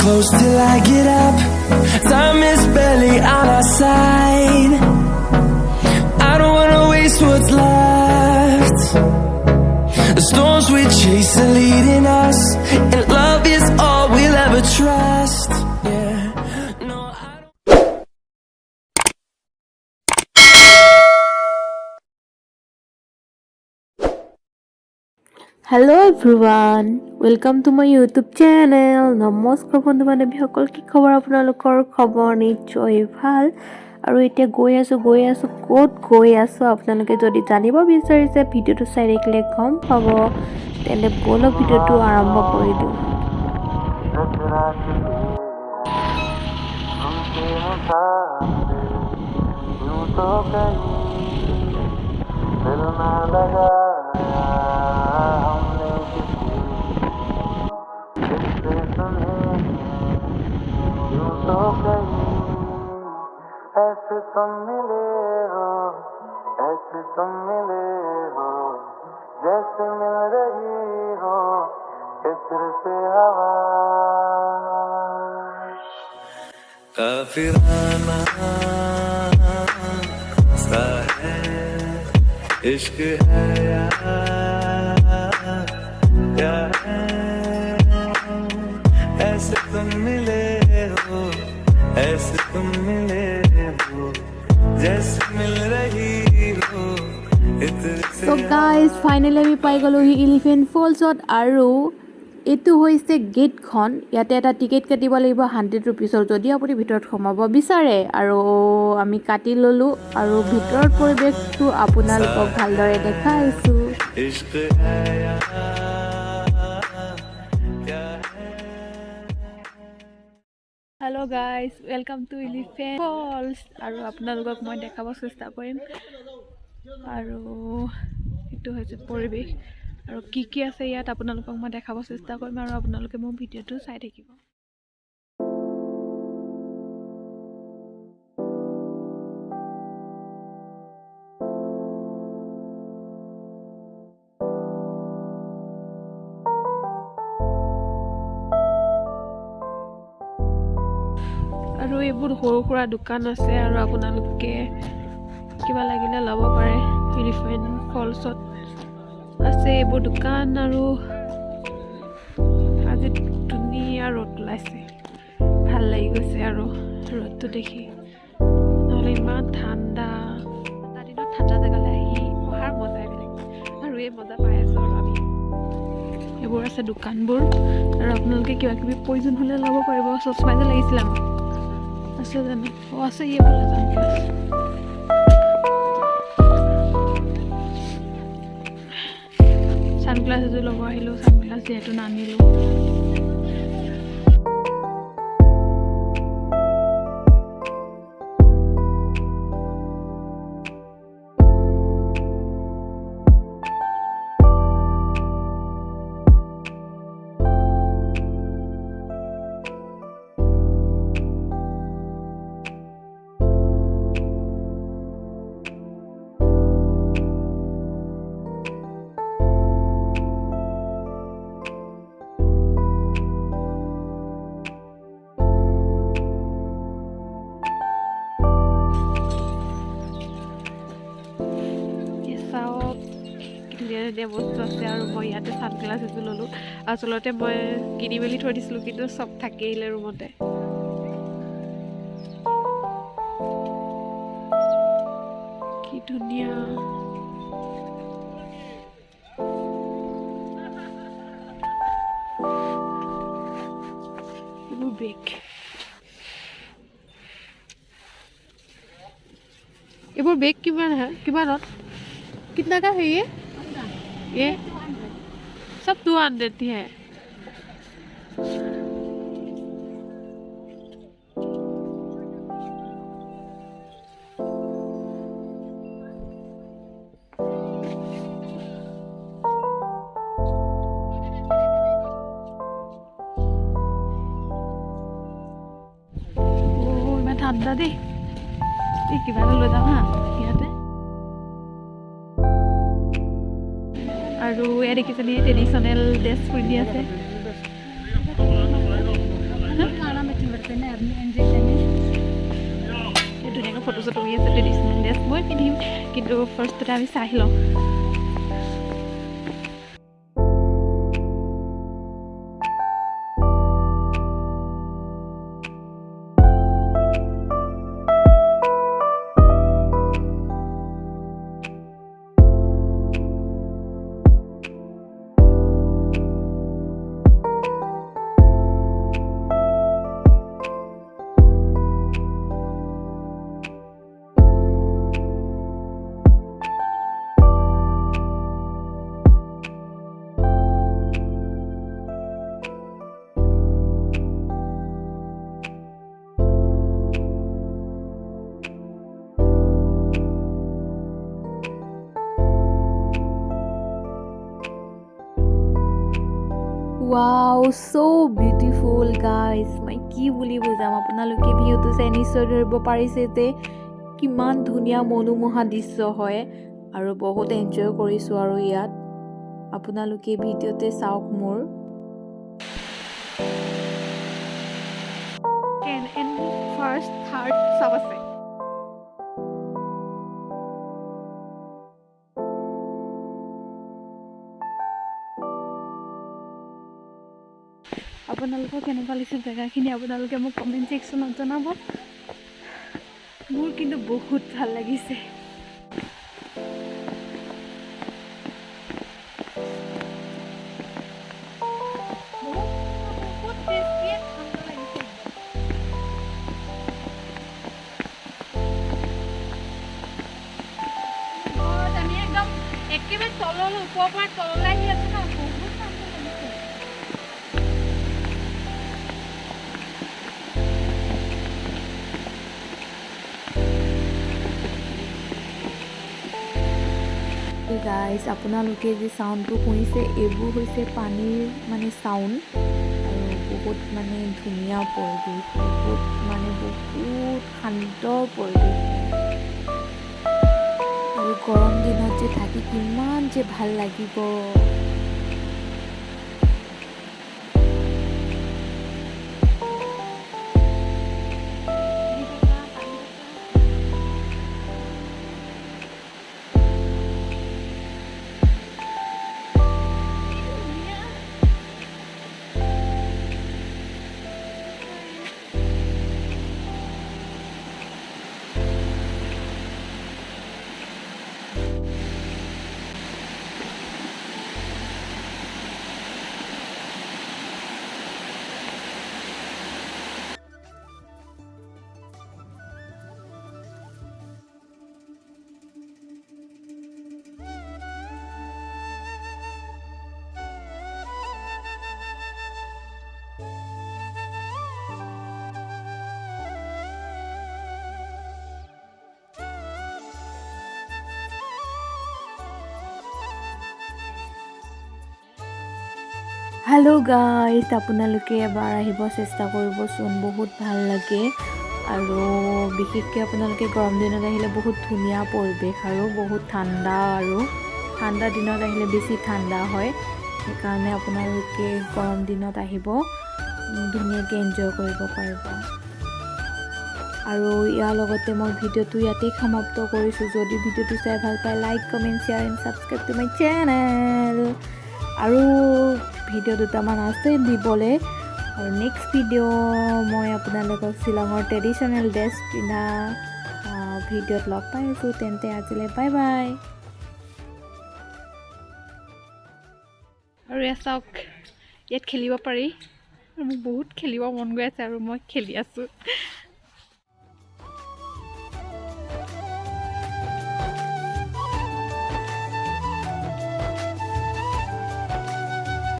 close till I get up. Time is barely on our side. I don't wanna waste what's left. The storms we chase are leading us, and love is all we'll ever trust. Yeah, no, I don't. Hello everyone, welcome to my YouTube channel. নমস্কাৰ বন্ধু বান্ধৱীসকল, কি খবৰ আপোনালোকৰ? খবৰ নিশ্চয় ভাল। আৰু এতিয়া গৈ আছো ক'ত গৈ আছো আপোনালোকে যদি জানিব বিচাৰিছে ভিডিঅ'টো চাই দেখিলে গম পাব। তেন্তে বলক ভিডিঅ'টো আৰম্ভ কৰি দিওঁ। ऐसे तुम मिले हो जैसे मिल रही हो इत्र से हवा काफिराना सा है इश्क है या है ऐसे तुम मिले हो ऐसे तुम मिले हो जैसे मिल रही हो So guys, finally আমি পাই গলো এলিফেন্ট ফলছত আৰু এটো হৈছে গেটখন। ইয়াতে এটা টিকেট কাটিব লাগিব 100 रुपीसৰ যদি আপুনি ভিতৰত সোমাব বিচাৰে। আৰু আমি কাটি ললো আৰু ভিতৰৰ পৰিৱেশটো আপোনালোকক ভালদৰে দেখাইছো। इश्क है या क्या है Hello guys, welcome to Elephant Falls আৰু আপোনালোকক মই দেখাব চেষ্টা কৰিম। আৰু এটো হৈছে পৰিৱেশ আৰু কি আছে ইয়াত আপোনালোকক মই দেখাব চেষ্টা কৰিম আৰু আপোনালোকে মোৰ ভিডিঅ'টো চাই থাকিব। আৰু এইবোৰ সৰু সুৰা দোকান আছে আৰু আপোনালোকে কিবা লাগিলে ল'ব পাৰে। এলিফেন্ট ফলছত আছে এইবোৰ দোকান আৰু আজি ধুনীয়া ৰ'দ ওলাইছে, ভাল লাগি গৈছে আৰু ৰ'দটো দেখি। নহ'লে ইমান ঠাণ্ডা দিনত ঠাণ্ডা জেগালৈ আহি অহাৰ মজাই বেলেগ আৰু এই মজা পাই আছোঁ। আৰু আমি এইবোৰ আছে দোকানবোৰ আৰু আপোনালোকে কিবা কিবি প্ৰয়োজন হ'লে ল'ব পাৰিব। চচমা যে লাগিছিলে আমাক আছে জানো? আছে ইয়ে বোলে সানগ্লাছ এযোৰ ল'ব আহিলোঁ। সানগ্লাছ যিহেতু নানিলোঁ। বস্তু আছে আৰু মই ইয়াতে সানগ্লাছ এযোৰ ল'লোঁ। আচলতে মই কিনি মেলি থৈ দিছিলোঁ, কিন্তু চব থাকিলে ৰুমতে। কি ধুনীয়া এইবোৰ বেগ। এইবোৰ বেগ কিমানত कितना का है ये सब 200 ही है। मैं ঠাণ্ডা দেই, কিবা এটা লৈ যাম হা ইয়াতে। আৰু ইয়াত দেখিছেনে ট্ৰেডিশ্যনেল ড্ৰেছ পিন্ধি আছে। ধুনীয়াকৈ ফটো চটো কৰি আছে ট্ৰেডিশ্যনেল ড্ৰেছ মই পিন্ধিম কিন্তু ফাৰ্ষ্টতে আমি চাই লওঁ Wow, so beautiful guys. মই কি বুলি বুজাম আপোনালোকে ভিউটো চাই নিশ্চয় ধৰিব পাৰিছে যে কিমান ধুনীয়া মনোমোহা দৃশ্য হয় আৰু বহুত এনজয় কৰিছোঁ আৰু ইয়াত আপোনালোকে ভিডিঅ'তে চাওক মোৰ ফাৰ্ষ্ট থাৰ্ড সব আছে আপোনালোকৰ কেনেকুৱা লাগিছে জেগাখিনি আপোনালোকে মোক কমেণ্ট ছেকশ্যনত জনাব মোৰ কিন্তু বহুত ভাল লাগিছে একেবাৰে তললৈ ওপৰৰ পৰা তললৈ আহি আছে ন বহুত শান্ত লাগিছে গাইজ আপোনালোকে যে চাউণ্ডটো শুনিছে এইবোৰ হৈছে পানীৰ মানে চাউণ্ড আৰু বহুত মানে ধুনীয়া পৰিৱেশ বহুত শান্ত পৰিৱেশ আৰু গৰম দিনত যে থাকি কিমান যে ভাল লাগিব হেল্ল' গাইজ আপোনালোকে এবাৰ আহিব চেষ্টা কৰিবচোন বহুত ভাল লাগে আৰু বিশেষকৈ আপোনালোকে গৰম দিনত আহিলে বহুত ধুনীয়া পৰিৱেশ আৰু বহুত ঠাণ্ডা দিনত আহিলে বেছি ঠাণ্ডা হয় সেইকাৰণে আপোনালোকে গৰম দিনত আহিব ধুনীয়াকৈ এনজয় কৰিব পাৰিব আৰু ইয়াৰ লগতে মই ভিডিঅ'টো ইয়াতেই সমাপ্ত কৰিছোঁ যদি ভিডিঅ'টো চাই ভাল পায় like comment share and subscribe to my channel আৰু ভিডিঅ' দুটামান আছে দিবলৈ আৰু নেক্সট ভিডিঅ' মই আপোনালোকক শ্বিলঙৰ ট্ৰেডিশ্যনেল ড্ৰেছ পিন্ধা ভিডিঅ'ত লগ পাইছোঁ তেন্তে আজিলৈ বাই বাই আৰু এয়া চাওক ইয়াত খেলিব পাৰি আৰু মোক বহুত খেলিব মন গৈ আছে আৰু মই খেলি আছোঁ